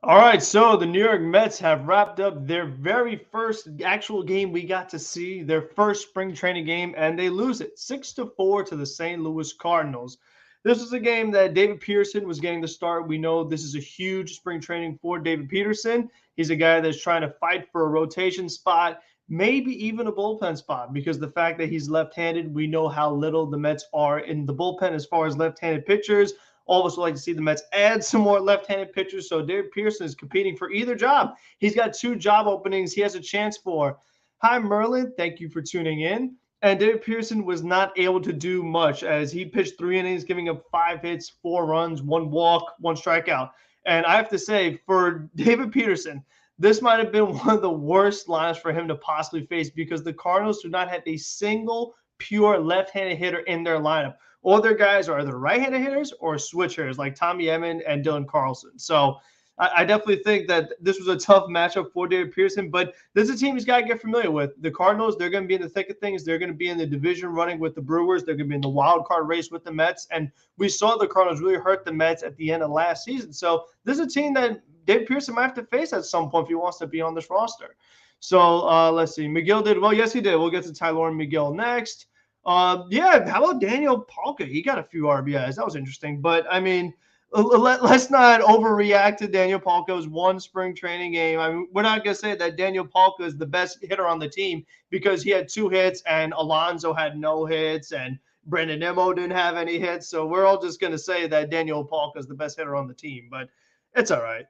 All right, so the New York Mets have wrapped up their very first actual game we got to see, their first spring training game, and they lose it 6-4 to the St. Louis Cardinals. This was a game that David Peterson was getting the start. We know this is a huge spring training for David Peterson. He's a guy that's trying to fight for a rotation spot, maybe even a bullpen spot, because the fact that he's left-handed, we know how little the Mets are in the bullpen as far as left-handed pitchers. All of us would like to see the Mets add some more left-handed pitchers. So David Pearson is competing for either job. He's got two job openings he has a chance for. Hi, Merlin. Thank you for tuning in. And David Pearson was not able to do much as he pitched 3 innings, giving up 5 hits, 4 runs, 1 walk, 1 strikeout. And I have to say, for David Peterson, this might have been one of the worst lines for him to possibly face because the Cardinals do not have a single pure left-handed hitter in their lineup. All their guys are either right-handed hitters or switch hitters like Tommy Edman and Dylan Carlson. So I definitely think that this was a tough matchup for David Pearson, but this is a team he's got to get familiar with. The Cardinals, they're going to be in the thick of things. They're going to be in the division running with the Brewers. They're going to be in the wild card race with the Mets. And we saw the Cardinals really hurt the Mets at the end of last season. So this is a team that David Pearson might have to face at some point if he wants to be on this roster. So let's see. McGill did well. Yes, he did. We'll get to Tyler and McGill next. Yeah, how about Daniel Palka? He got a few RBIs. That was interesting. But, I mean, let's not overreact to Daniel Palka's one spring training game. I mean, we're not going to say that Daniel Palka is the best hitter on the team because he had 2 hits and Alonso had no hits and Brandon Nimmo didn't have any hits. So we're all just going to say that Daniel Palka is the best hitter on the team. But it's all right.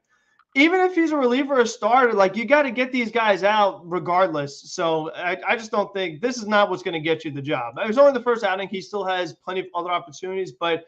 Even if he's a reliever or a starter, like you got to get these guys out regardless. So I just don't think this is not what's going to get you the job. It was only the first outing. He still has plenty of other opportunities, but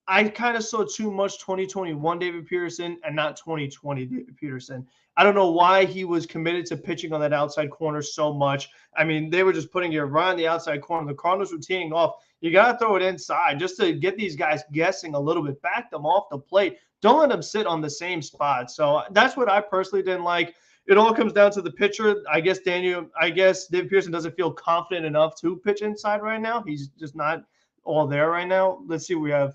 I kind of saw too much 2021 David Peterson and not 2020 David Peterson. I don't know why he was committed to pitching on that outside corner so much. I mean, they were just putting it right on the outside corner. The Cardinals were teeing off. You got to throw it inside just to get these guys guessing a little bit. Back them off the plate. Don't let them sit on the same spot. So that's what I personally didn't like. It all comes down to the pitcher. I guess David Pearson doesn't feel confident enough to pitch inside right now. He's just not all there right now. Let's see what we have.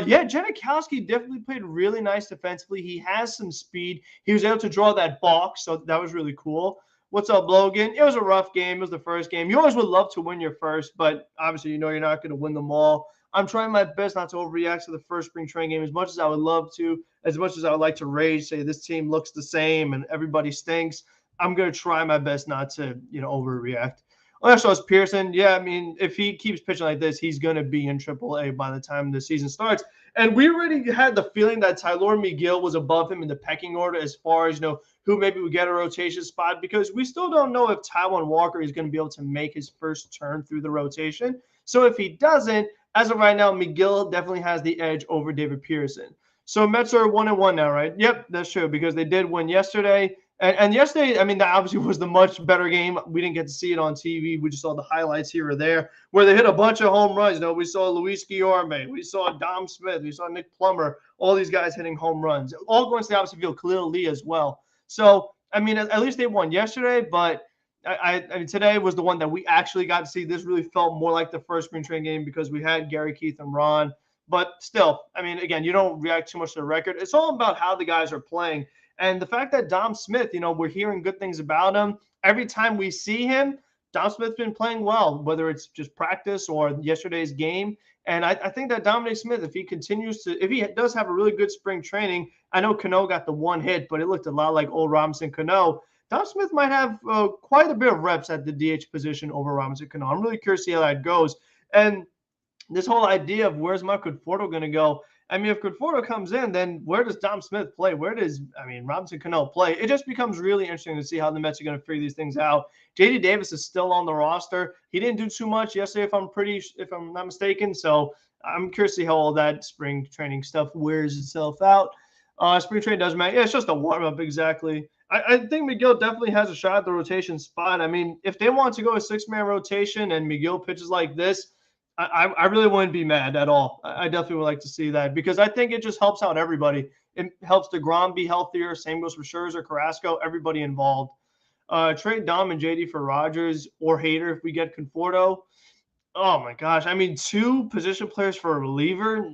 Yeah, Janikowski definitely played really nice defensively. He has some speed. He was able to draw that box, so that was really cool. What's up, Logan? It was a rough game. It was the first game. You always would love to win your first, but obviously you know you're not going to win them all. I'm trying my best not to overreact to the first spring training game as much as I would love to, as much as I would like to rage, say this team looks the same and everybody stinks. I'm going to try my best not to, overreact. Also, as Pearson, yeah, I mean, if he keeps pitching like this, he's going to be in AAA by the time the season starts. And we already had the feeling that Tyler McGill was above him in the pecking order as far as, who maybe would get a rotation spot because we still don't know if Taijuan Walker is going to be able to make his first turn through the rotation. So if he doesn't, as of right now, McGill definitely has the edge over David Pearson. So Mets are 1-1 now, right? Yep, that's true because they did win yesterday. And yesterday, I mean, that obviously was the much better game. We didn't get to see it on TV. We just saw the highlights here or there where they hit a bunch of home runs. We saw Luis Guillorme. We saw Dom Smith. We saw Nick Plummer. All these guys hitting home runs. All going to the opposite field. Khalil Lee as well. So, I mean, at least they won yesterday. But, I mean, today was the one that we actually got to see. This really felt more like the first spring training game because we had Gary, Keith, and Ron. But still, I mean, again, you don't react too much to the record. It's all about how the guys are playing. And the fact that Dom Smith, we're hearing good things about him. Every time we see him, Dom Smith's been playing well, whether it's just practice or yesterday's game. And I think that Dominic Smith, if he does have a really good spring training, I know Cano got the 1 hit, but it looked a lot like old Robinson Cano. Dom Smith might have quite a bit of reps at the DH position over Robinson Cano. I'm really curious to see how that goes. And this whole idea of where's Marco Conforto going to go, I mean, if Conforto comes in, then where does Dom Smith play? Robinson Cano play? It just becomes really interesting to see how the Mets are going to figure these things out. J.D. Davis is still on the roster. He didn't do too much yesterday, if I'm not mistaken. So I'm curious to see how all that spring training stuff wears itself out. Spring training doesn't matter. Yeah, it's just a warm-up, exactly. I think McGill definitely has a shot at the rotation spot. I mean, if they want to go a 6-man rotation and McGill pitches like this, I really wouldn't be mad at all. I definitely would like to see that because I think it just helps out everybody. It helps DeGrom be healthier. Same goes for Scherzer, Carrasco, everybody involved. Trade Dom and JD for Rogers or Hader if we get Conforto. Oh my gosh! I mean, 2 position players for a reliever.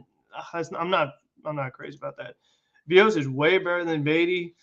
I'm not crazy about that. Vios is way better than Beatty.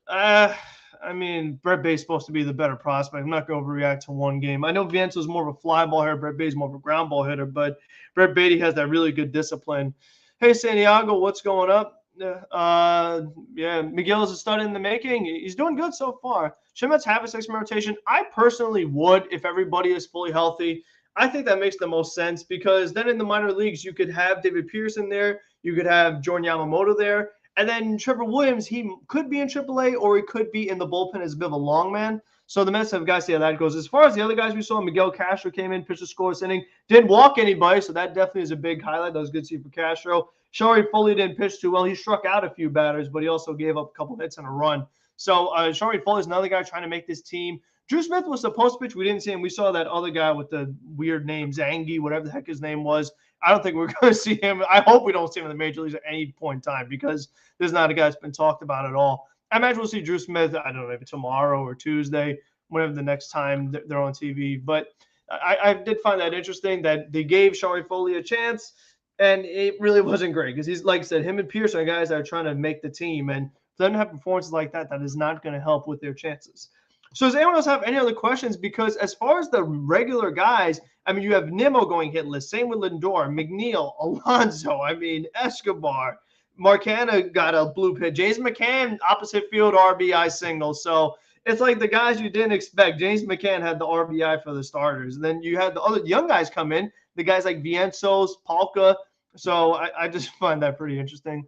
I mean, Brett Baty's supposed to be the better prospect. I'm not going to overreact to one game. I know Viento's more of a fly ball hitter. Brett Baty's more of a ground ball hitter, but Brett Baty has that really good discipline. Hey, Santiago, what's going up? Yeah, Miguel is a stud in the making. He's doing good so far. Should Mets have a six-man rotation? I personally would if everybody is fully healthy. I think that makes the most sense because then in the minor leagues, you could have David Pearson there. You could have Jordan Yamamoto there. And then Trevor Williams, he could be in AAA or he could be in the bullpen as a bit of a long man. So the Mets have guys see how that goes. As far as the other guys we saw, Miguel Castro came in, pitched a scoreless inning, didn't walk anybody, so that definitely is a big highlight. That was good to see for Castro. Shari Foley didn't pitch too well. He struck out a few batters, but he also gave up a couple hits and a run. So Shari Foley is another guy trying to make this team. Drew Smith was supposed to pitch. We didn't see him. We saw that other guy with the weird name, Zangi, whatever the heck his name was. I don't think we're going to see him. I hope we don't see him in the major leagues at any point in time because this is not a guy that's been talked about at all. I imagine we'll see Drew Smith, I don't know, maybe tomorrow or Tuesday, whenever the next time they're on TV. But I did find that interesting that they gave Shari Foley a chance, and it really wasn't great because he's, like I said, him and Pearson are guys that are trying to make the team. And for them to have performances like that, that is not going to help with their chances. So does anyone else have any other questions? Because as far as the regular guys, I mean, you have Nimmo going hitless. Same with Lindor, McNeil, Alonso. I mean, Escobar. Marcana got a blue pit. James McCann, opposite field RBI single. So it's like the guys you didn't expect. James McCann had the RBI for the starters. And then you had the other young guys come in, the guys like Vientos, Palka. So I just find that pretty interesting.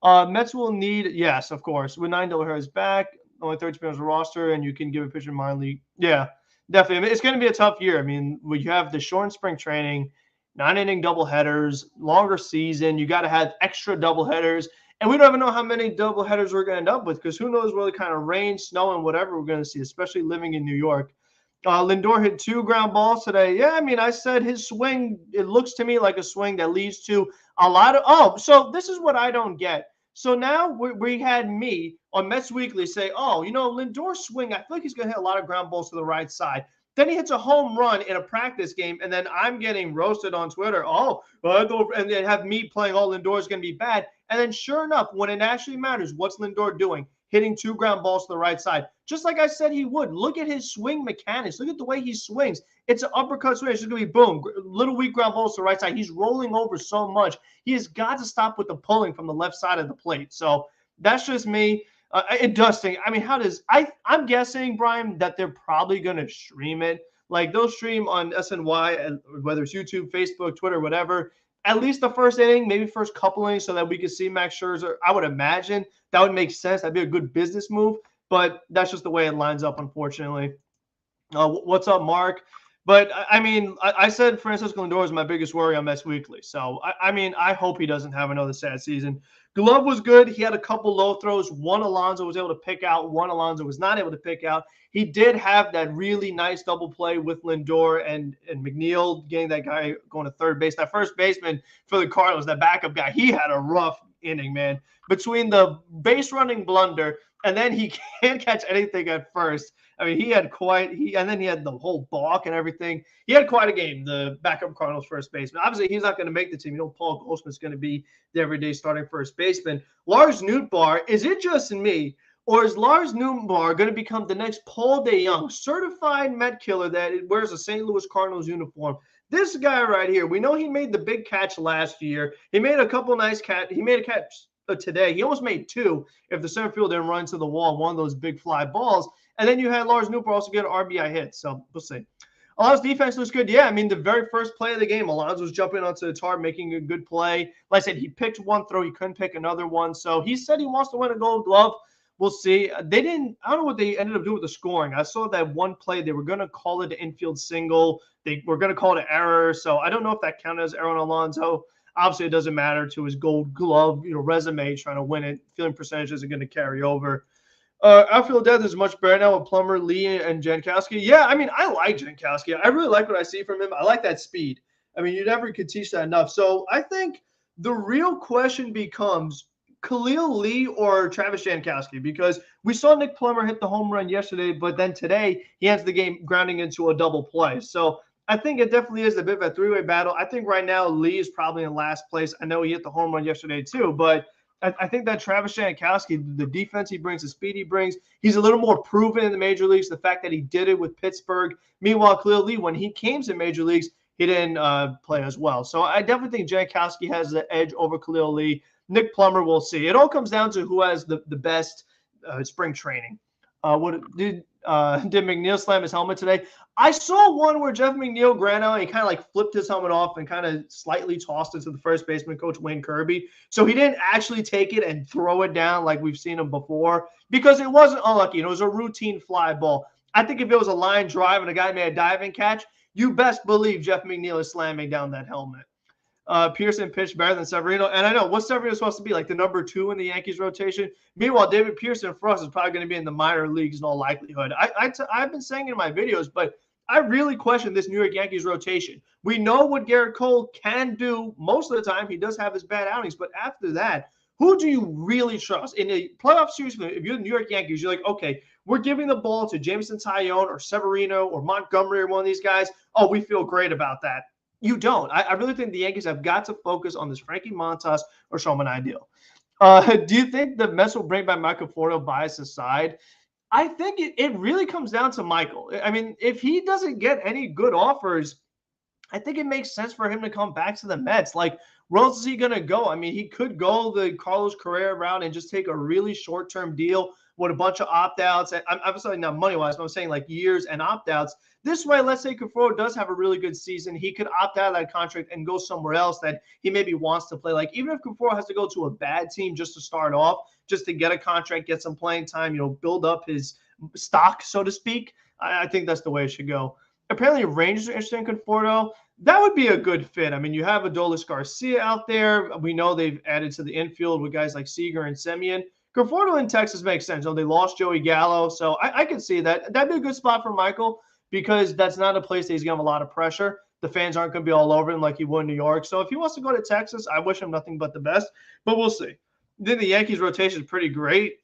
Mets will need, yes, of course, with $9 back. Only 30 people on the roster, and you can give a pitcher in minor league. Yeah, definitely. I mean, it's going to be a tough year. I mean, we have the short spring training, 9-inning doubleheaders, longer season. You got to have extra doubleheaders, and we don't even know how many doubleheaders we're going to end up with because who knows what kind of rain, snow, and whatever we're going to see, especially living in New York. Lindor hit 2 ground balls today. Yeah, I mean, I said his swing, it looks to me like a swing that leads to a lot of – oh, so this is what I don't get. So now we had me on Mets Weekly say, oh, you know, Lindor's swing, I feel like he's going to hit a lot of ground balls to the right side. Then he hits a home run in a practice game, and then I'm getting roasted on Twitter. Oh, and then have me playing, oh, Lindor's going to be bad. And then sure enough, when it actually matters, what's Lindor doing? Hitting 2 ground balls to the right side. Just like I said he would. Look at his swing mechanics. Look at the way he swings. It's an uppercut swing. It's just going to be boom. Little weak ground balls to the right side. He's rolling over so much. He has got to stop with the pulling from the left side of the plate. So that's just me. It does think. I mean, how does I'm guessing, Brian, that they're probably going to stream it. Like they'll stream on SNY, whether it's YouTube, Facebook, Twitter, whatever. At least the first inning, maybe first couple innings, so that we could see Max Scherzer. I would imagine that would make sense. That'd be a good business move, but that's just the way it lines up, unfortunately. What's up, Mark? But I mean, I said Francisco Lindor is my biggest worry on Mets Weekly. So I mean, I hope he doesn't have another sad season. Glove was good. He had a couple low throws. One Alonso was able to pick out. One Alonso was not able to pick out. He did have that really nice double play with Lindor and McNeil, getting that guy going to third base. That first baseman for the Cardinals, that backup guy, he had a rough inning, man. Between the base running blunder and then he can't catch anything at first. I mean, he had and then he had the whole balk and everything. He had quite a game, the backup Cardinals first baseman. Obviously, he's not going to make the team. You know, Paul Goldschmidt's going to be the everyday starting first baseman. Lars Nootbaar, is it just me, or is Lars Nootbaar going to become the next Paul DeJong, certified Met killer that wears a St. Louis Cardinals uniform? This guy right here, we know he made the big catch last year. He made a couple nice catch. He made a catch today. He almost made 2 if the center field didn't run to the wall, one of those big fly balls. And then you had Lars Nootbaar also get an RBI hit. So we'll see. Alonso's defense looks good. Yeah, I mean, the very first play of the game, Alonso was jumping onto the target, making a good play. Like I said, he picked one throw. He couldn't pick another one. So he said he wants to win a Gold Glove. We'll see. I don't know what they ended up doing with the scoring. I saw that one play. They were going to call it an infield single. They were going to call it an error. So I don't know if that counted as error on Alonso. Obviously, it doesn't matter to his Gold Glove, resume, trying to win it. Fielding percentage isn't going to carry over. Outfield depth is much better now with Plummer, Lee, and Jankowski. Yeah, I mean, I like Jankowski. I really like what I see from him. I like that speed. I mean, you never could teach that enough. So I think the real question becomes Khalil Lee or Travis Jankowski, because we saw Nick Plummer hit the home run yesterday, but then today he ends the game grounding into a double play. So I think it definitely is a bit of a three-way battle. I think right now Lee is probably in last place. I know he hit the home run yesterday too, but I think that Travis Jankowski, the defense he brings, the speed he brings, he's a little more proven in the major leagues. The fact that he did it with Pittsburgh. Meanwhile, Khalil Lee, when he came to major leagues, he didn't play as well. So I definitely think Jankowski has the edge over Khalil Lee. Nick Plummer, we'll see. It all comes down to who has the best spring training. Did McNeil slam his helmet today? I saw one where Jeff McNeil ran out and he kind of like flipped his helmet off and kind of slightly tossed it to the first baseman, Coach Wayne Kirby. So he didn't actually take it and throw it down like we've seen him before because it wasn't unlucky. It was a routine fly ball. I think if it was a line drive and a guy made a diving catch, you best believe Jeff McNeil is slamming down that helmet. Pearson pitched better than Severino. And I know, what's Severino supposed to be? Like the number 2 in the Yankees rotation? Meanwhile, David Pearson for us is probably going to be in the minor leagues in all likelihood. I've been saying in my videos, but I really question this New York Yankees rotation. We know what Garrett Cole can do most of the time. He does have his bad outings. But after that, who do you really trust? In a playoff series, if you're the New York Yankees, you're like, okay, we're giving the ball to Jameson Taillon or Severino or Montgomery or one of these guys. Oh, we feel great about that. You don't. I really think the Yankees have got to focus on this Frankie Montas or Showman Ideal. Do you think the Mets will bring back Michael Conforto bias aside? I think it really comes down to Michael. I mean, if he doesn't get any good offers, I think it makes sense for him to come back to the Mets. Like, where else is he going to go? I mean, he could go the Carlos Correa route and just take a really short-term deal with a bunch of opt-outs. I'm obviously not money-wise, but I'm saying like years and opt-outs. This way, let's say Conforto does have a really good season. He could opt out of that contract and go somewhere else that he maybe wants to play. Like, even if Conforto has to go to a bad team just to start off, just to get a contract, get some playing time, build up his stock, so to speak, I think that's the way it should go. Apparently, Rangers are interested in Conforto. That would be a good fit. I mean, you have Adolis Garcia out there. We know they've added to the infield with guys like Seager and Semien. Conforto in Texas makes sense. They lost Joey Gallo, so I can see that. That'd be a good spot for Michael because that's not a place that he's going to have a lot of pressure. The fans aren't going to be all over him like he would in New York. So if he wants to go to Texas, I wish him nothing but the best, but we'll see. Then the Yankees rotation is pretty great.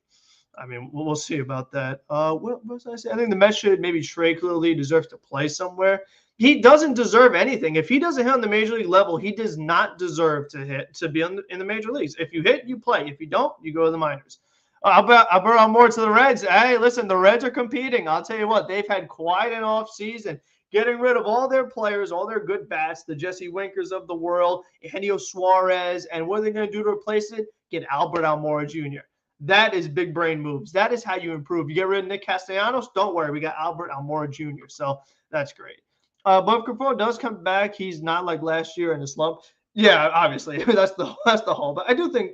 I mean, we'll see about that. What was I say? I think the Mets should maybe trade Khalil Lee. Deserves to play somewhere. He doesn't deserve anything. If he doesn't hit on the major league level, he does not deserve to be in the major leagues. If you hit, you play. If you don't, you go to the minors. I'll bet on more to the Reds. Hey, listen, the Reds are competing. I'll tell you what, they've had quite an off season, getting rid of all their players, all their good bats, the Jesse Winkers of the world, Eugenio Suarez, and what are they going to do to replace it? Get Albert Almora Jr. That is big brain moves. That is how you improve. You get rid of Nick Castellanos, don't worry. We got Albert Almora Jr., so that's great. But if Conforto does come back, he's not like last year in a slump. Yeah, obviously. that's the whole. But I do think,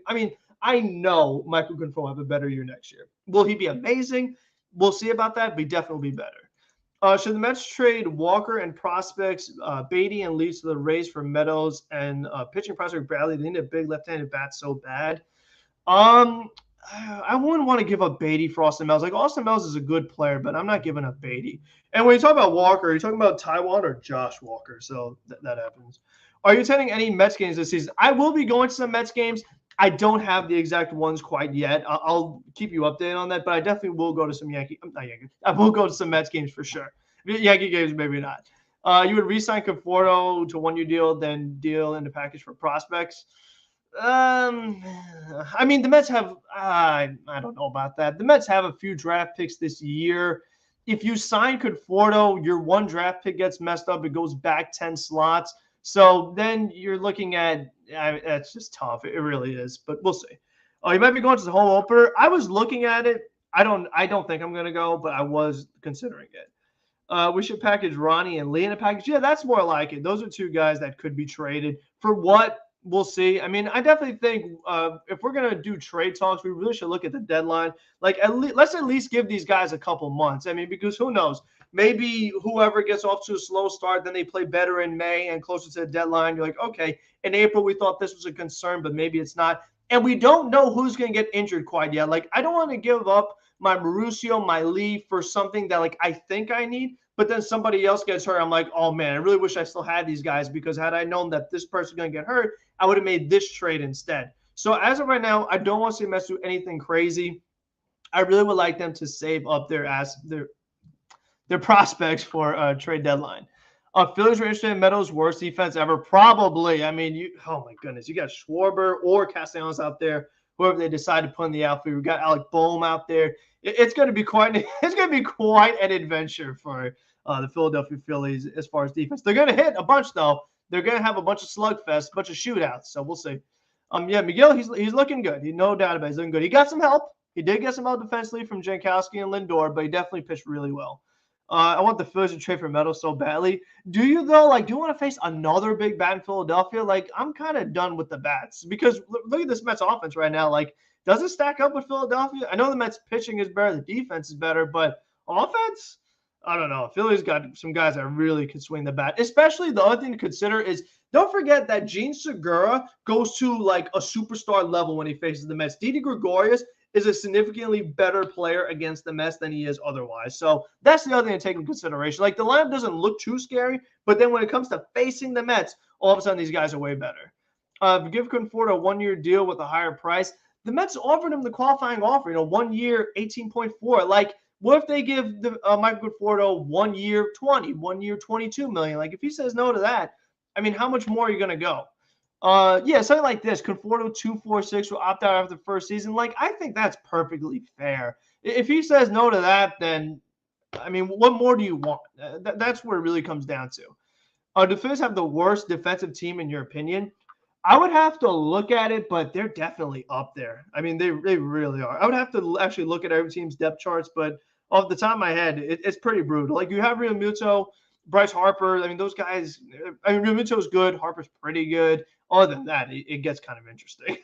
I know Michael Conforto will have a better year next year. Will he be amazing? We'll see about that, but he definitely will be better. Should the Mets trade Walker and prospects, Beatty and Leeds to the Rays for Meadows and pitching prospect Bradley? They need a big left-handed bat so bad. I wouldn't want to give up Beatty for Austin Mills. Like, Austin Mills is a good player, but I'm not giving up Beatty. And when you talk about Walker, you're talking about Taiwan or Josh Walker, so that happens. Are you attending any Mets games this season? I will be going to some Mets games. I don't have the exact ones quite yet. I'll keep you updated on that, but I definitely will go to some I will go to some Mets games for sure. Yankee games, maybe not. You would re-sign Conforto to one-year deal, then deal in the package for prospects. The Mets have I don't know about that. The Mets have a few draft picks this year. If you sign Conforto, your one draft pick gets messed up. It goes back 10 slots. So then you're looking at that's just tough. It really is, but we'll see. Oh, you might be going to the home opener. I was looking at it. I don't think I'm going to go, but I was considering it. We should package Ronnie and Lee in a package. Yeah, that's more like it. Those are two guys that could be traded. For what? We'll see. I definitely think if we're going to do trade talks, we really should look at the deadline. Like, let's at least give these guys a couple months. Because who knows? Maybe whoever gets off to a slow start, then they play better in May and closer to the deadline. You're like, okay, in April we thought this was a concern, but maybe it's not. And we don't know who's going to get injured quite yet. Like, I don't want to give up my Mauricio, my Lee for something that, like, I think I need. But then somebody else gets hurt. I'm like, oh, man, I really wish I still had these guys because had I known that this person's going to get hurt, I would have made this trade instead. So as of right now, I don't want to see Mets do anything crazy. I really would like them to save up their prospects for a trade deadline. Phillies are interested in Meadows' worst defense ever. Probably. Oh, my goodness. You got Schwarber or Castellanos out there. whoever they decide to put in the outfield. We got Alec Boehm out there. It's going to be quite an adventure for the Philadelphia Phillies as far as defense. They're going to hit a bunch though. They're going to have a bunch of slugfests, a bunch of shootouts. So we'll see. Yeah, Miguel, he's looking good. No doubt about it. He's looking good. He got some help. He did get some help defensively from Jankowski and Lindor, but he definitely pitched really well. I want the Phillies to trade for Meadow so badly. Do you, though? Like, do you want to face another big bat in Philadelphia? Like, I'm kind of done with the bats because look at this Mets offense right now. Like, does it stack up with Philadelphia? I know the Mets pitching is better, the defense is better, but offense, I don't know. Philly's got some guys that really can swing the bat. Especially the other thing to consider is don't forget that Gene Segura goes to like a superstar level when he faces the Mets. Didi Gregorius is a significantly better player against the Mets than he is otherwise. So that's the other thing to take into consideration. Like the lineup doesn't look too scary, but then when it comes to facing the Mets, all of a sudden these guys are way better. Give Conforto a one-year deal with a higher price. The Mets offered him the qualifying offer, 1 year, 18.4. Like, what if they give the Michael Conforto 1 year, 20, 1 year, 22 million? Like, if he says no to that, I mean, how much more are you going to go? Yeah, something like this. Conforto 246 will opt out after the first season. Like, I think that's perfectly fair. If he says no to that, then, I mean, what more do you want? That's where it really comes down to. Do Phillies have the worst defensive team in your opinion? I would have to look at it, but they're definitely up there. I mean, they really are. I would have to actually look at every team's depth charts, but off the top of my head, it's pretty brutal. Like, you have Realmuto, Bryce Harper. I mean, those guys – I mean, Realmuto's good. Harper's pretty good. Other than that, it gets kind of interesting.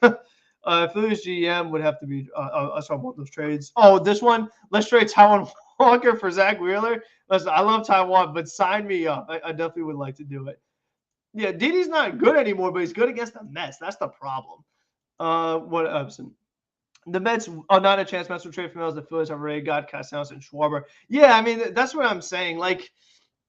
Phillies GM would have to be I saw both those trades. Oh, this one, let's trade Taiwan Walker for Zach Wheeler. Listen, I love Taiwan, but sign me up. I definitely would like to do it. Yeah, Didi's not good anymore, but he's good against the Mets. That's the problem. What else? The Mets are not a chance. Mets will trade for Mills. The Phillies have already got Castellanos and Schwarber. Yeah, I mean, that's what I'm saying. Like,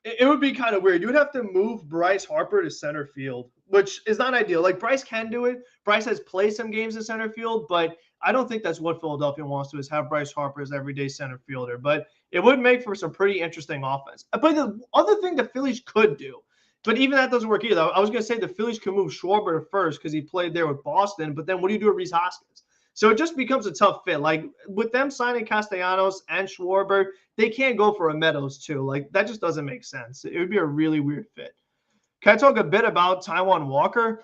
it would be kind of weird. You would have to move Bryce Harper to center field, which is not ideal. Like, Bryce can do it. Bryce has played some games in center field, but I don't think that's what Philadelphia wants to is have Bryce Harper as everyday center fielder. But it would make for some pretty interesting offense. But the other thing the Phillies could do, but even that doesn't work either. I was going to say the Phillies could move Schwarber to first because he played there with Boston, but then what do you do with Rhys Hoskins? So it just becomes a tough fit. Like, with them signing Castellanos and Schwarber, they can't go for a Meadows too. Like, that just doesn't make sense. It would be a really weird fit. Can I talk a bit about Taiwan Walker?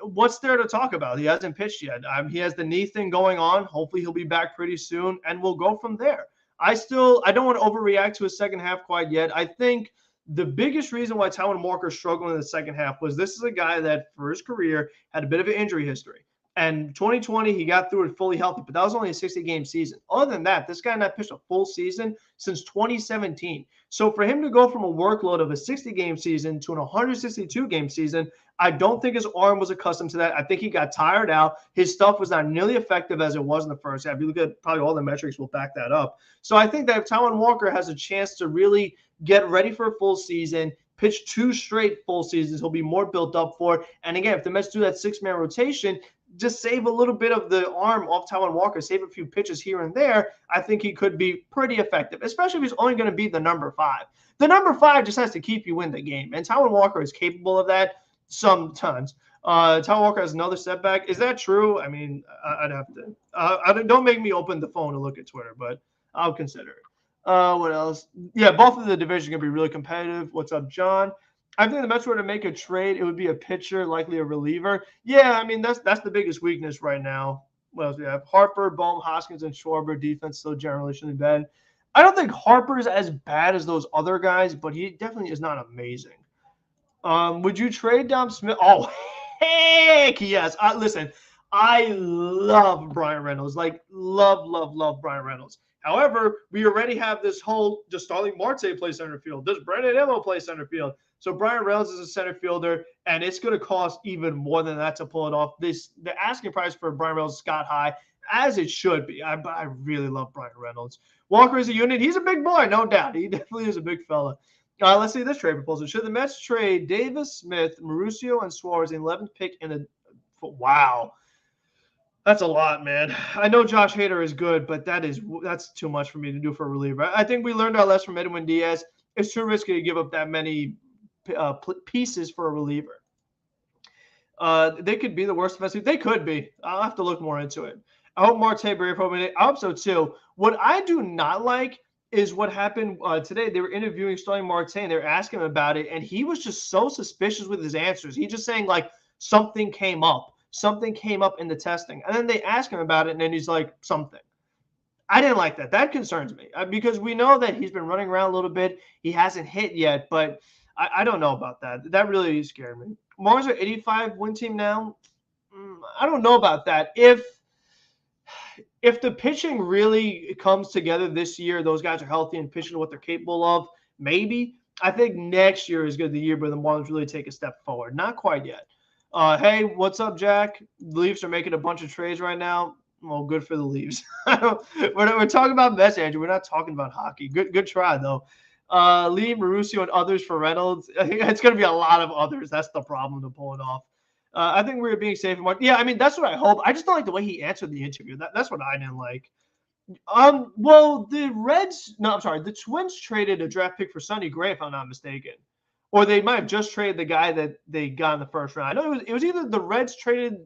What's there to talk about? He hasn't pitched yet. He has the knee thing going on. Hopefully he'll be back pretty soon, and we'll go from there. I don't want to overreact to his second half quite yet. I think the biggest reason why Taiwan Walker struggled in the second half was this is a guy that, for his career, had a bit of an injury history. And 2020, he got through it fully healthy, but that was only a 60-game season. Other than that, this guy not pitched a full season since 2017. So for him to go from a workload of a 60-game season to an 162-game season, I don't think his arm was accustomed to that. I think he got tired out. His stuff was not nearly effective as it was in the first half. You look at probably all the metrics will back that up. So I think that if Taiwan Walker has a chance to really get ready for a full season, pitch 2 straight full seasons, he'll be more built up for it. And again, if the Mets do that 6-man rotation, just save a little bit of the arm off Taiwan Walker, save a few pitches here and there, I think he could be pretty effective, especially if he's only going to be the number 5. The number 5 just has to keep you in the game, and Taiwan Walker is capable of that sometimes. Taiwan Walker has another setback. Is that true? I mean, I'd have to. Don't make me open the phone to look at Twitter, but I'll consider it. What else? Yeah, both of the divisions are going to be really competitive. What's up, John? I think the Mets were to make a trade, it would be a pitcher, likely a reliever. Yeah, I mean, that's the biggest weakness right now. What else do we have? Harper, Boehm, Hoskins, and Schwarber. Defense still generally shouldn't be bad. I don't think Harper's as bad as those other guys, but he definitely is not amazing. Would you trade Dom Smith? Oh, heck yes. Listen, I love Brian Reynolds. Like, love Brian Reynolds. However, we already have this whole, does Starling Marte play center field? Does Brandon Nimmo play center field? So Brian Reynolds is a center fielder, and it's going to cost even more than that to pull it off. The asking price for Brian Reynolds is got high, as it should be. I really love Brian Reynolds. Walker is a unit. He's a big boy, no doubt. He definitely is a big fella. Let's see this trade proposal. Should the Mets trade Davis, Smith, Mauricio, and Suarez, the 11th pick in the – wow. That's a lot, man. I know Josh Hader is good, but that's too much for me to do for a reliever. I think we learned our lesson from Edwin Diaz. It's too risky to give up that many pieces for a reliever. They could be the worst defensive. They could be. I'll have to look more into it. I hope Marte Brave for me. I hope so too. What I do not like is what happened today. They were interviewing Starling Marte and they were asking him about it, and he was just so suspicious with his answers. He just saying like something came up. Something came up in the testing. And then they ask him about it, and then he's like, something. I didn't like that. That concerns me because we know that he's been running around a little bit. He hasn't hit yet, but I don't know about that. That really scared me. Mars are 85 win team now. I don't know about that. If the pitching really comes together this year, those guys are healthy and pitching what they're capable of, maybe. I think next year is going to be the year where the Marlins really take a step forward. Not quite yet. Hey, what's up, Jack? The Leafs are making a bunch of trades right now. Well, good for the Leafs. we're talking about Mets, Andrew. We're not talking about hockey. Good try, though. Lee, Marusio, and others for Reynolds. I think it's going to be a lot of others. That's the problem to pull it off. I think we're being safe and more. Yeah, I mean, that's what I hope. I just don't like the way he answered the interview. That's what I didn't like. Well, the Twins traded a draft pick for Sonny Gray, if I'm not mistaken. Or they might have just traded the guy that they got in the first round. I know it was either the Reds traded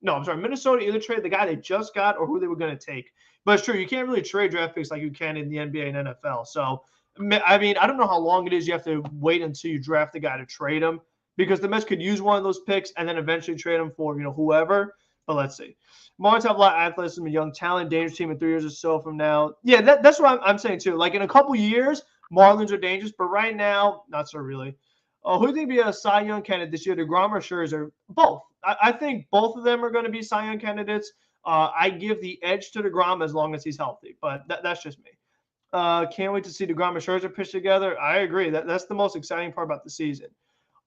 Minnesota either traded the guy they just got or who they were going to take. But it's true, you can't really trade draft picks like you can in the NBA and NFL. So, I mean, I don't know how long it is you have to wait until you draft the guy to trade him because the Mets could use one of those picks and then eventually trade him for, whoever. But let's see. Marlins have a lot of athleticism, a young talent, dangerous team in 3 years or so from now. Yeah, that's what I'm saying too. Like in a couple years, Marlins are dangerous, but right now, not so really. Who do you think be a Cy Young candidate this year? DeGrom or Scherzer? Both. I think both of them are going to be Cy Young candidates. I give the edge to DeGrom as long as he's healthy, but that's just me. Can't wait to see DeGrom and Scherzer pitch together. I agree. That's the most exciting part about the season.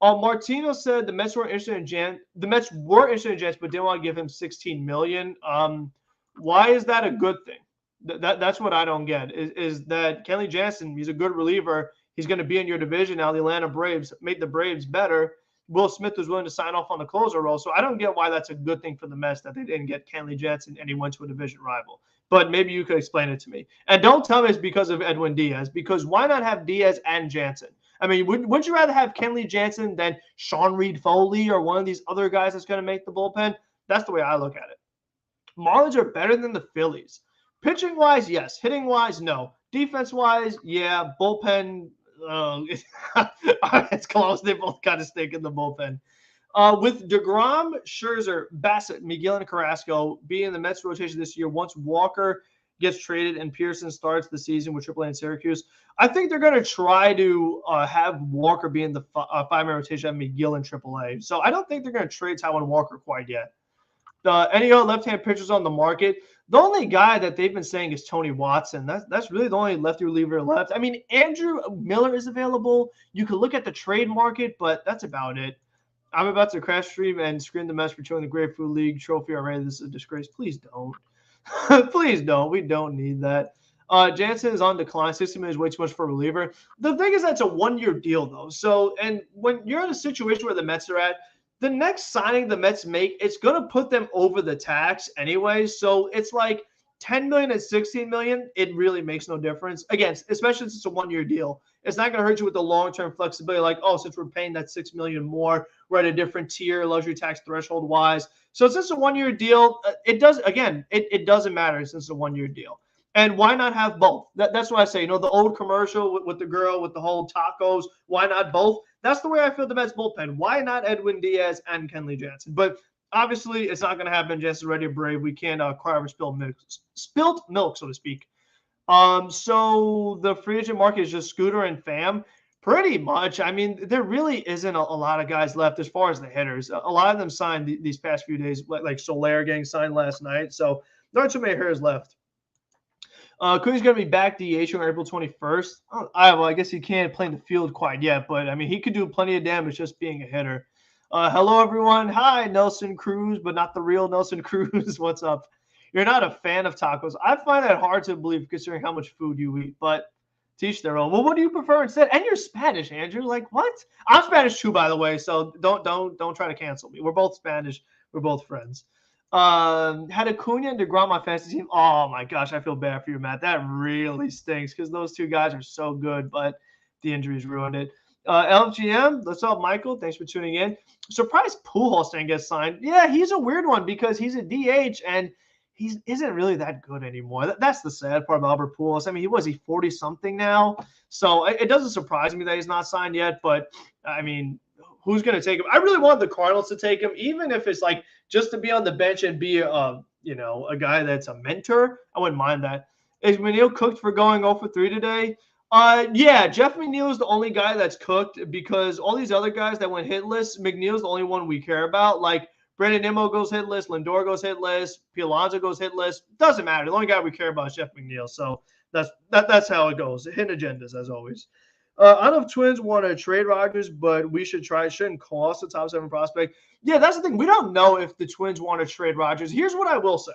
Martino said the Mets were interested in Jans, but didn't want to give him $16 million. Why is that a good thing? That's what I don't get. Is that Kenley Jansen? He's a good reliever. He's going to be in your division now. The Atlanta Braves made the Braves better. Will Smith was willing to sign off on the closer role, so I don't get why that's a good thing for the Mets that they didn't get Kenley Jansen and he went to a division rival. But maybe you could explain it to me. And don't tell me it's because of Edwin Diaz, because why not have Diaz and Jansen? I mean, would you rather have Kenley Jansen than Sean Reed Foley or one of these other guys that's going to make the bullpen? That's the way I look at it. Marlins are better than the Phillies. Pitching-wise, yes. Hitting-wise, no. Defense-wise, yeah. Bullpen, it's close. They both kind of stink in the bullpen. With DeGrom, Scherzer, Bassett, McGill, and Carrasco being in the Mets rotation this year, once Walker gets traded and Pearson starts the season with AAA in Syracuse, I think they're going to try to have Walker be in the five-man rotation and McGill in AAA. So I don't think they're going to trade Taijuan Walker quite yet. Any other left-hand pitchers on the market? The only guy that they've been saying is Tony Watson. That's really the only lefty reliever left. I mean, Andrew Miller is available. You could look at the trade market, but that's about it. I'm about to crash stream and scream the mess for showing the Grapefruit League trophy already. This is a disgrace. Please don't. Please don't. We don't need that. Jansen is on decline. 60 million is way too much for a reliever. The thing is that's a one-year deal, though. So, and when you're in a situation where the Mets are at, the next signing the Mets make, it's going to put them over the tax anyway. So it's like 10 million and 16 million. It really makes no difference. Again, especially since it's a one-year deal. It's not going to hurt you with the long-term flexibility. Like, oh, since we're paying that $6 million more, we're at a different tier, luxury tax threshold-wise. So since it's a one-year deal, it doesn't matter since it's a one-year deal. And why not have both? That's what I say. You know, the old commercial with the girl with the whole tacos. Why not both? That's the way I feel the Mets bullpen. Why not Edwin Diaz and Kenley Jansen? But obviously, it's not going to happen. Jansen's already a Brave. We can't cry over spilt milk, so to speak. So the free agent market is just Scooter and Pham. Pretty much. I mean, there really isn't a lot of guys left as far as the hitters. A lot of them signed these past few days, like Soler getting signed last night. So there aren't too many hitters left. Cody's going to be back DH on April 21st. I guess he can't play in the field quite yet, but, I mean, he could do plenty of damage just being a hitter. Hello, everyone. Hi, Nelson Cruz, but not the real Nelson Cruz. What's up? You're not a fan of tacos. I find that hard to believe considering how much food you eat, but teach their own. Well, what do you prefer instead? And you're Spanish, Andrew. Like, what? I'm Spanish too, by the way, so don't try to cancel me. We're both Spanish. We're both friends. Had Acuna and DeGrom on my fantasy team. Oh my gosh, I feel bad for you, Matt. That really stinks because those two guys are so good, but the injuries ruined it. LGM, what's up, Michael? Thanks for tuning in. Surprised Pujols didn't get signed. Yeah, he's a weird one because he's a DH and he isn't really that good anymore. That's the sad part about Albert Pujols. I mean, he 40-something now, so it doesn't surprise me that he's not signed yet. But I mean, who's going to take him? I really want the Cardinals to take him, even if it's like just to be on the bench and be a guy that's a mentor. I wouldn't mind that. Is McNeil cooked for going 0 for 3 today? Yeah, Jeff McNeil is the only guy that's cooked because all these other guys that went hitless, McNeil's the only one we care about. Like Brandon Nimmo goes hitless, Lindor goes hitless, P. Alonso goes hitless. Doesn't matter. The only guy we care about is Jeff McNeil. So that's how it goes. Hidden agendas as always. I don't know if Twins want to trade Rogers, but we should try. It shouldn't cost a top 7 prospect. Yeah, that's the thing. We don't know if the Twins want to trade Rogers. Here's what I will say.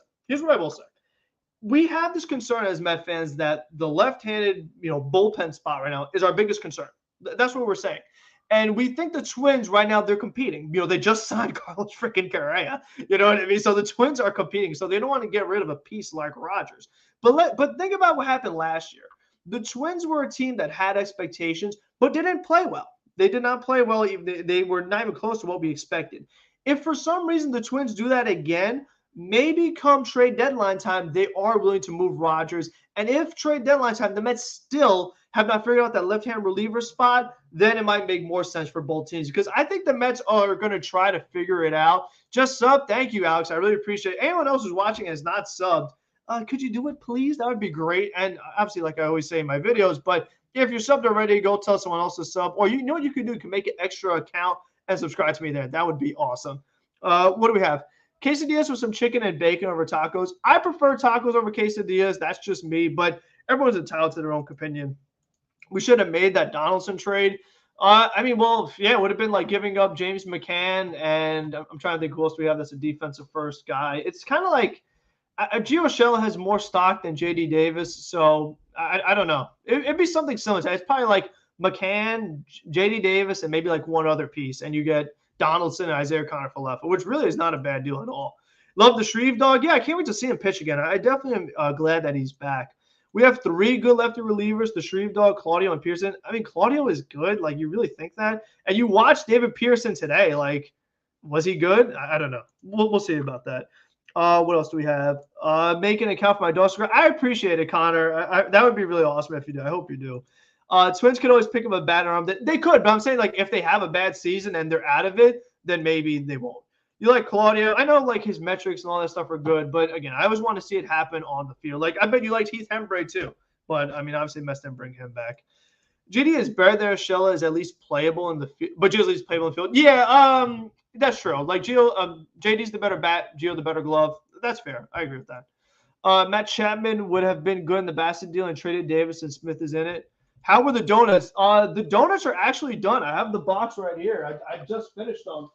We have this concern as Met fans that the left-handed, bullpen spot right now is our biggest concern. That's what we're saying. And we think the Twins right now, they're competing. They just signed Carlos freaking Correa. You know what I mean? So the Twins are competing. So they don't want to get rid of a piece like Rogers. But think about what happened last year. The Twins were a team that had expectations, but didn't play well. They did not play well. They were not even close to what we expected. If for some reason the Twins do that again, maybe come trade deadline time, they are willing to move Rogers. And if trade deadline time, the Mets still have not figured out that left-hand reliever spot, then it might make more sense for both teams. Because I think the Mets are going to try to figure it out. Just sub. Thank you, Alex. I really appreciate it. Anyone else who's watching and is not subbed, could you do it, please? That would be great. And obviously, like I always say in my videos, but if you're subbed already, go tell someone else to sub. Or you know what you can do? You can make an extra account and subscribe to me there. That would be awesome. What do we have? Quesadillas with some chicken and bacon over tacos. I prefer tacos over quesadillas. That's just me, but everyone's entitled to their own opinion. We should have made that Donaldson trade. It would have been like giving up James McCann, and I'm trying to think who else we have that's a defensive first guy. It's kind of like Gio Urshela has more stock than J.D. Davis, so I don't know. It'd be something similar. It's probably like McCann, J.D. Davis, and maybe like one other piece, and you get Donaldson and Isaiah Connor Falefa, which really is not a bad deal at all. Love the Shreve dog. Yeah, I can't wait to see him pitch again. I definitely am glad that he's back. We have 3 good lefty relievers, the Shreve dog, Claudio, and Pearson. I mean, Claudio is good. Like, you really think that? And you watched David Pearson today. Like, was he good? I don't know. We'll see about that. What else do we have? Make an account for my dog. I appreciate it, Connor. That would be really awesome if you do. I hope you do. Twins could always pick up a bad arm. They could, but I'm saying, like, if they have a bad season and they're out of it, then maybe they won't. You like Claudio. I know, like, his metrics and all that stuff are good, but, again, I always want to see it happen on the field. Like, I bet you liked Heath Hembree, too. But, I mean, obviously, Mets didn't bring him back. GD is better than Urshela is at least playable in the field, but Gio's at least playable in the field. Yeah, that's true. Like, JD's the better bat, Gio the better glove. That's fair. I agree with that. Matt Chapman would have been good in the Bassett deal and traded Davis, and Smith is in it. How were the donuts? The donuts are actually done. I have the box right here. I just finished them.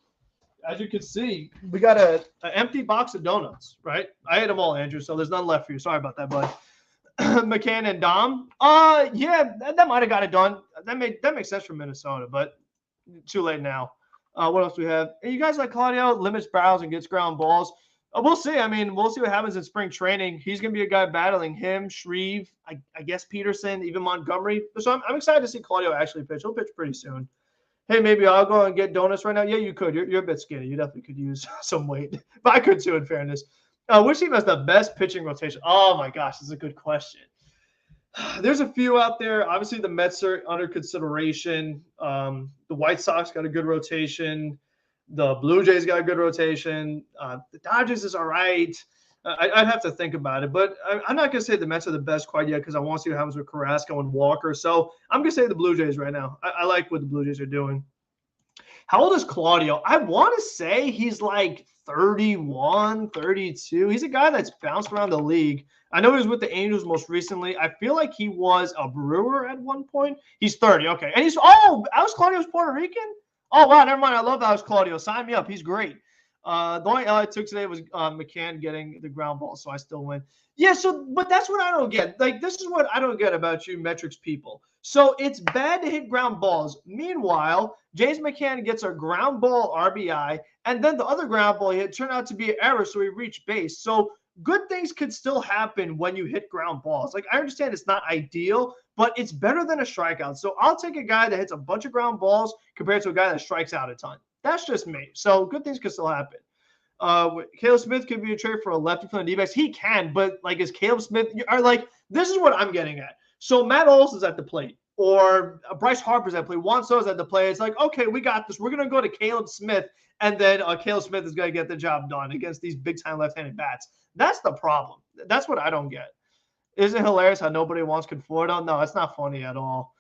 As you can see, we got an empty box of donuts, right? I ate them all, Andrew, so there's none left for you. Sorry about that, bud. McCann and Dom. Yeah, that might have got it done. That makes sense for Minnesota, but too late now. What else do we have? Hey, you guys like Claudio limits barrels and gets ground balls? We'll see. I mean, we'll see what happens in spring training. He's going to be a guy battling him, Shreve, I guess Peterson, even Montgomery. So I'm excited to see Claudio actually pitch. He'll pitch pretty soon. Hey, maybe I'll go and get donuts right now. Yeah, you could. You're a bit skinny. You definitely could use some weight. But I could too, in fairness. Which team has the best pitching rotation? Oh, my gosh, this is a good question. There's a few out there. Obviously, the Mets are under consideration. The White Sox got a good rotation. The Blue Jays got a good rotation. The Dodgers is all right. I'd have to think about it. But I'm not going to say the Mets are the best quite yet because I want to see what happens with Carrasco and Walker. So I'm going to say the Blue Jays right now. I like what the Blue Jays are doing. How old is Claudio? I want to say he's like 31, 32. He's a guy that's bounced around the league. I know he was with the Angels most recently. I feel like he was a Brewer at one point. He's 30. Okay. And Alex Claudio's Puerto Rican? Oh, wow. Never mind. I love Alex Claudio. Sign me up. He's great. The only L I took today was McCann getting the ground ball, so I still win. Yeah, but that's what I don't get. Like, this is what I don't get about you metrics people. So it's bad to hit ground balls. Meanwhile, James McCann gets a ground ball RBI, and then the other ground ball he hit turned out to be an error, so he reached base. So good things could still happen when you hit ground balls. Like, I understand it's not ideal, but it's better than a strikeout. So I'll take a guy that hits a bunch of ground balls compared to a guy that strikes out a ton. That's just me. So good things can still happen. Caleb Smith could be a trade for a lefty from the D-backs. He can, but like, is Caleb Smith are like, this is what I'm getting at. So Matt Olson's at the plate, or Bryce Harper's at the plate, Juan Soto's at the plate. It's like, okay, we got this. We're gonna go to Caleb Smith, and then Caleb Smith is gonna get the job done against these big-time left-handed bats. That's the problem. That's what I don't get. Isn't it hilarious how nobody wants Conforto? No, it's not funny at all.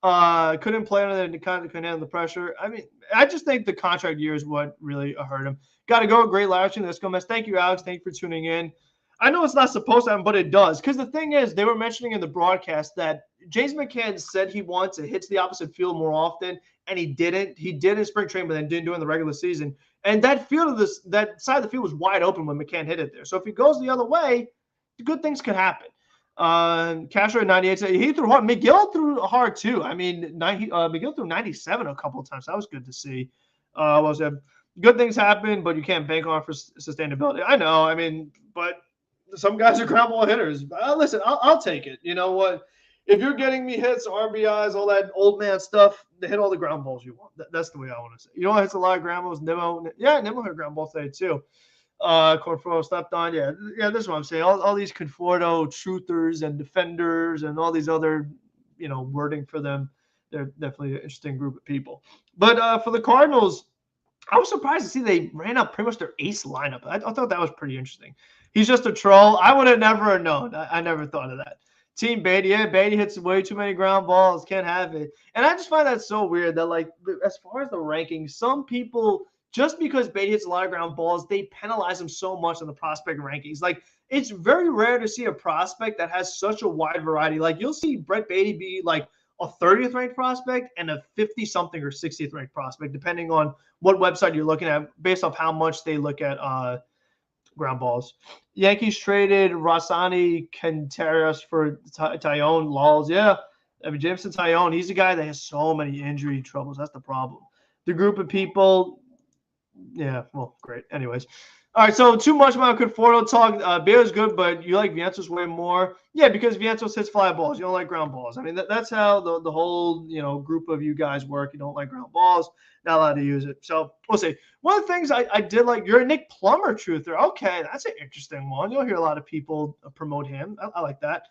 Couldn't play under the contract, couldn't handle the pressure. I mean, I just think the contract year is what really hurt him. Got to go. Great live stream. Let's go, Mets. Thank you, Alex. Thank you for tuning in. I know it's not supposed to happen, but it does. Because the thing is, they were mentioning in the broadcast that James McCann said he wants to hit the opposite field more often, and he didn't. He did in spring training, but then didn't do it in the regular season. And that that side of the field was wide open when McCann hit it there. So if he goes the other way, good things could happen. Castro at 98 said he threw hard. McGill threw hard too. I mean, McGill threw 97 a couple of times. That was good to see. What was that? Good things happen, but you can't bank on for sustainability. I know. I mean, but some guys are ground ball hitters. Listen, I'll take it. You know what? If you're getting me hits, RBIs, all that old man stuff, hit all the ground balls you want. That's the way I want to say. You know what hits a lot of ground balls? Nimmo hit ground balls today too. Conforto stepped on. Yeah, this is what I'm saying. All these Conforto truthers and defenders and all these other, wording for them. They're definitely an interesting group of people. But for the Cardinals, I was surprised to see they ran up pretty much their ace lineup. I thought that was pretty interesting. He's just a troll. I would have never known. I never thought of that. Team Beatty. Yeah, Beatty hits way too many ground balls. Can't have it. And I just find that so weird that, like, as far as the rankings, some people – just because Beatty hits a lot of ground balls, they penalize him so much in the prospect rankings. Like, it's very rare to see a prospect that has such a wide variety. Like, you'll see Brett Beatty be like a 30th ranked prospect and a 50-something or 60th ranked prospect, depending on what website you're looking at, based off how much they look at ground balls. Yankees traded Rossani Contreras for Tyone Laws. Yeah, I mean, Jameson Tyone, he's a guy that has so many injury troubles. That's the problem. The group of people – yeah, well, great. Anyways. All right, so too much about Conforto talk. Bear's good, but you like Vientos way more. Yeah, because Vientos hits fly balls. You don't like ground balls. I mean, that's how the whole, group of you guys work. You don't like ground balls. Not allowed to use it. So we'll see. One of the things I did like, you're a Nick Plummer truther. Okay, that's an interesting one. You'll hear a lot of people promote him. I like that.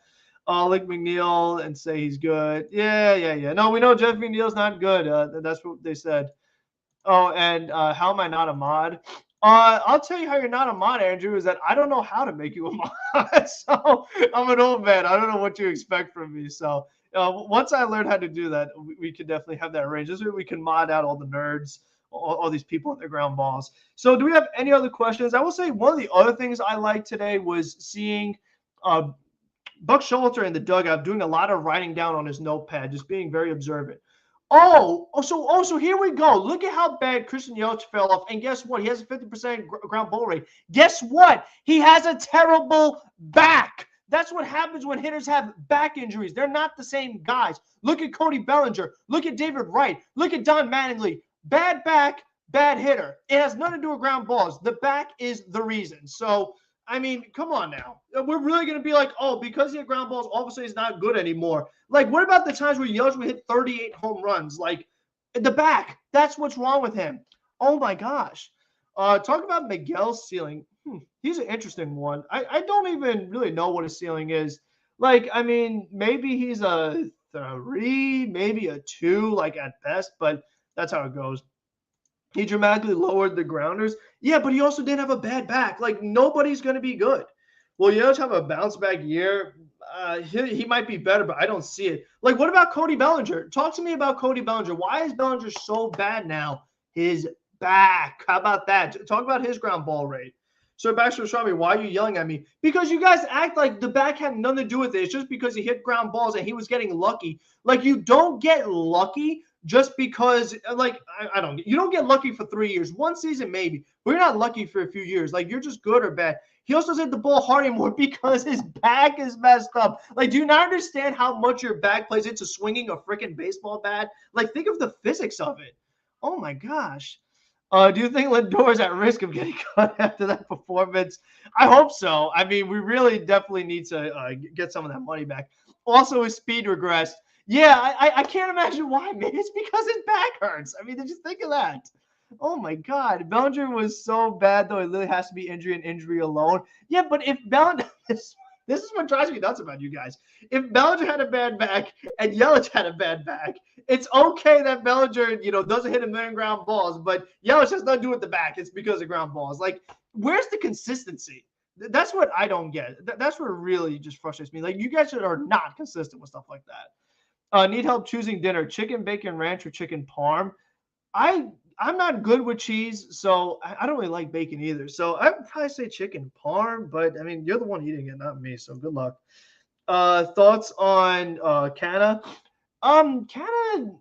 Like McNeil and say he's good. Yeah. No, we know Jeff McNeil's not good. That's what they said. Oh, and how am I not a mod? I'll tell you how you're not a mod, Andrew, is that I don't know how to make you a mod. So I'm an old man. I don't know what you expect from me. So once I learn how to do that, we can definitely have that range. This way we can mod out all the nerds, all these people with their ground balls. So do we have any other questions? I will say one of the other things I liked today was seeing Buck Showalter in the dugout doing a lot of writing down on his notepad, just being very observant. So here we go. Look at how bad Christian Yelich fell off. And guess what? He has a 50% ground ball rate. Guess what? He has a terrible back. That's what happens when hitters have back injuries. They're not the same guys. Look at Cody Bellinger. Look at David Wright. Look at Don Mattingly. Bad back, bad hitter. It has nothing to do with ground balls. The back is the reason. So, I mean, come on now. We're really going to be like, because he had ground balls, all of a sudden he's not good anymore. Like, what about the times where Yelich would hit 38 home runs? Like, the back, that's what's wrong with him. Oh, my gosh. Talk about Miguel's ceiling. He's an interesting one. I don't even really know what his ceiling is. Like, I mean, maybe he's a 3, maybe a 2, like, at best, but that's how it goes. He dramatically lowered the grounders. Yeah, but he also didn't have a bad back. Like, nobody's going to be good. Will Yelich have a bounce-back year? He might be better, but I don't see it. Like, what about Cody Bellinger? Talk to me about Cody Bellinger. Why is Bellinger so bad now? His back. How about that? Talk about his ground ball rate. So, Baxter showed me, why are you yelling at me? Because you guys act like the back had nothing to do with it. It's just because he hit ground balls and he was getting lucky. Like, you don't get lucky just because, like, you don't get lucky for 3 years. One season, maybe. But you're not lucky for a few years. Like, you're just good or bad. He also hit the ball hard anymore because his back is messed up. Like, do you not understand how much your back plays into swinging a freaking baseball bat? Like, think of the physics of it. Oh, my gosh. Do you think Lindor is at risk of getting cut after that performance? I hope so. I mean, we really definitely need to get some of that money back. Also, his speed regressed. Yeah, I can't imagine why. Maybe it's because his back hurts. I mean, just think of that. Oh my God, Bellinger was so bad though. It literally has to be injury and injury alone. Yeah, but if Bellinger, this is what drives me nuts about you guys. If Bellinger had a bad back and Yelich had a bad back, it's okay that Bellinger, doesn't hit a million ground balls, but Yelich has nothing to do with the back. It's because of ground balls. Like, where's the consistency? That's what I don't get. That's what really just frustrates me. Like, you guys are not consistent with stuff like that. Need help choosing dinner: chicken bacon ranch or chicken parm? I'm not good with cheese, so I don't really like bacon either. So I would probably say chicken parm, but I mean, you're the one eating it, not me. So good luck. Thoughts on Canna? Canna,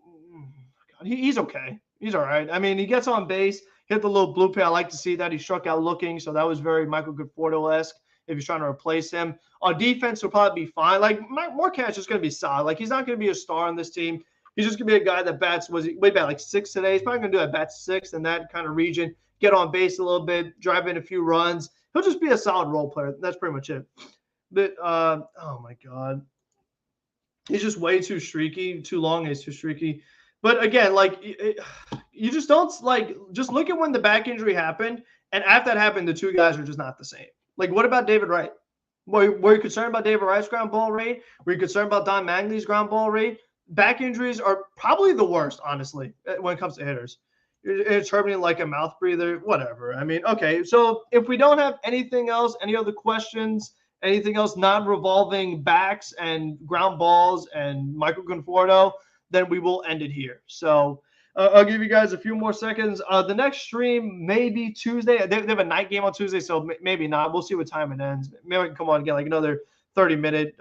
he's okay. He's all right. I mean, he gets on base, hit the little blue pin. I like to see that. He struck out looking, so that was very Michael Conforto-esque if he's trying to replace him. On defense, he'll probably be fine. Like, Marquette's just going to be solid. Like, he's not going to be a star on this team. He's just going to be a guy that bats, way bat like 6 today. He's probably going to do that bat 6 in that kind of region, get on base a little bit, drive in a few runs. He'll just be a solid role player. That's pretty much it. But, oh, my God. He's just way too streaky, too long. He's too streaky. But, again, like, you just don't, like, just look at when the back injury happened. And after that happened, the two guys are just not the same. Like, what about David Wright? Were you concerned about David Wright's ground ball rate? Were you concerned about Don Mattingly's ground ball rate? Back injuries are probably the worst, honestly, when it comes to hitters. It's hurting like a mouth breather, whatever. I mean, okay, so if we don't have anything else, any other questions, anything else non-revolving backs and ground balls and Michael Conforto, then we will end it here. So I'll give you guys a few more seconds. The next stream may be Tuesday. They have a night game on Tuesday, so maybe not. We'll see what time it ends. Maybe I can come on again, like another 30-minute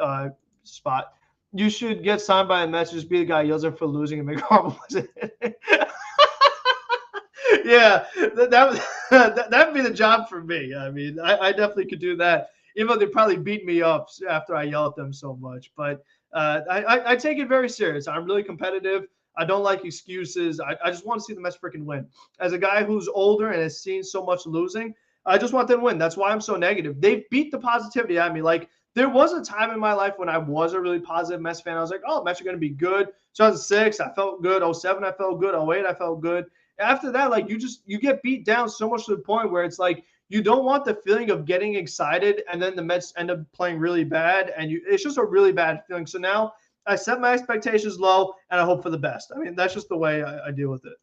spot. You should get signed by a Mets. Just be the guy who yells at for losing and make horrible. Yeah, that'd be the job for me. I mean, I definitely could do that, even though they probably beat me up after I yell at them so much. But I take it very serious. I'm really competitive. I don't like excuses. I just want to see the Mets freaking win. As a guy who's older and has seen so much losing, I just want them to win. That's why I'm so negative. They beat the positivity at me. Like, there was a time in my life when I was a really positive Mets fan. I was like, oh, Mets are going to be good. 2006, I felt good. 07, I felt good. 08, I felt good. After that, like, you get beat down so much to the point where it's like you don't want the feeling of getting excited and then the Mets end up playing really bad, and it's just a really bad feeling. So now I set my expectations low and I hope for the best. I mean, that's just the way I deal with it.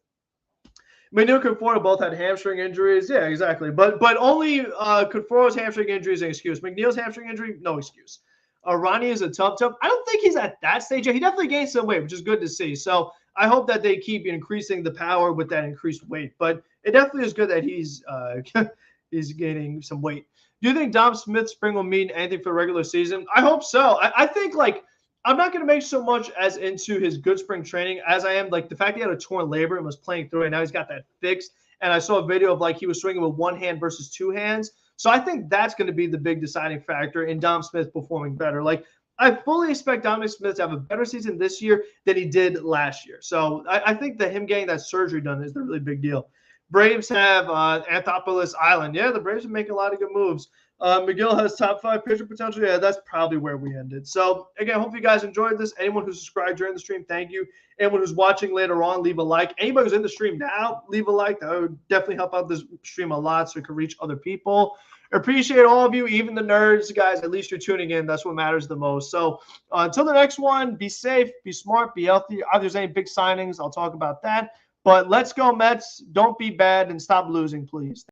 McNeil and Conforto both had hamstring injuries. Yeah, exactly. But only Conforto's hamstring injury is an excuse. McNeil's hamstring injury, no excuse. Ronnie is a tough. I don't think he's at that stage yet. He definitely gained some weight, which is good to see. So I hope that they keep increasing the power with that increased weight. But it definitely is good that he's he's gaining some weight. Do you think Dom Smith's spring will mean anything for the regular season? I hope so. I think, like, I'm not going to make so much as into his good spring training as I am like the fact he had a torn labrum and was playing through it. Now he's got that fixed. And I saw a video of like he was swinging with one hand versus two hands. So I think that's going to be the big deciding factor in Dom Smith performing better. Like, I fully expect Dominic Smith to have a better season this year than he did last year. So I think that him getting that surgery done is the really big deal. Braves have Anthopoulos Island. Yeah, the Braves are making a lot of good moves. McGill has top 5 pitcher potential. Yeah, that's probably where we ended. So, again, hope you guys enjoyed this. Anyone who subscribed during the stream, thank you. Anyone who's watching later on, leave a like. Anybody who's in the stream now, leave a like. That would definitely help out this stream a lot so it can reach other people. Appreciate all of you, even the nerds, guys. At least you're tuning in. That's what matters the most. So, until the next one, be safe, be smart, be healthy. If there's any big signings, I'll talk about that. But let's go, Mets. Don't be bad and stop losing, please.